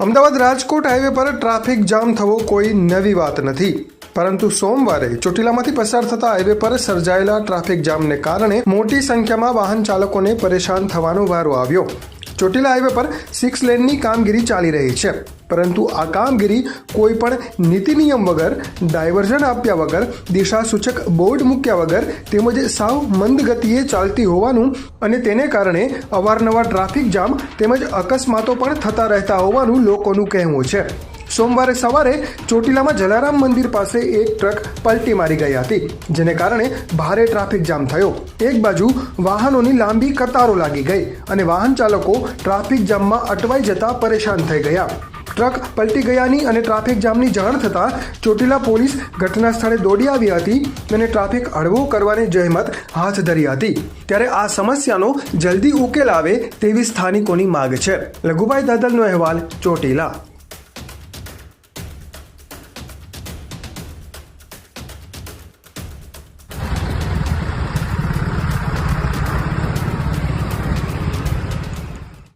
Ahmedabad Rajkot highway પર traffic jam થવો કોઈ નવી વાત નથી, પરંતુ સોમવારે ચોટીલામાંથી પસાર થતા હાઈવે પર સર્જાયેલા ટ્રાફિક જામને કારણે મોટી સંખ્યામાં વાહન ચાલકોને પરેશાન થવાનો વારો આવ્યો। ચોટીલા હાઈવે પર 6 લેનની કામગીરી ચાલી રહી છે, પરંતુ આ કામગીરી કોઈ પણ નીતિ નિયમ વગર, ડાયવર્ઝન આપ્યા વગર, દિશા સૂચક બોર્ડ મૂક્યા વગર તેમજ સાવ મંદ ગતિએ ચાલતી હોવાનું અને તેને કારણે અવારનવાર ટ્રાફિક જામ તેમજ અકસ્માતો પણ થતા રહેતા હોવાનું લોકોનું કહેવું છે। સોમવારે સવારે ચોટીલામાં જલારામ મંદિર પાસે એક ટ્રક પલટી મારી ગઈ હતી, જેને કારણે ભારે ટ્રાફિક જામ થયો। એક બાજુ વાહનોની લાંબી કતારો લાગી ગઈ અને વાહન ચાલકો ટ્રાફિક જામમાં અટવાઈ જતા પરેશાન થઈ ગયા। ટ્રક પલટી ગયાની અને ટ્રાફિક જામની જાણ થતાં ચોટીલા પોલીસ ઘટના સ્થળે દોડી આવી હતી અને ટ્રાફિક હળવો કરવાની જહેમત હાથ ધરી હતી। ત્યારે આ સમસ્યાનો જલ્દી ઉકેલ આવે તેવી સ્થાનિકોની માંગ છે। લઘુભાઈ દાદલનો અહેવાલ, ચોટીલા।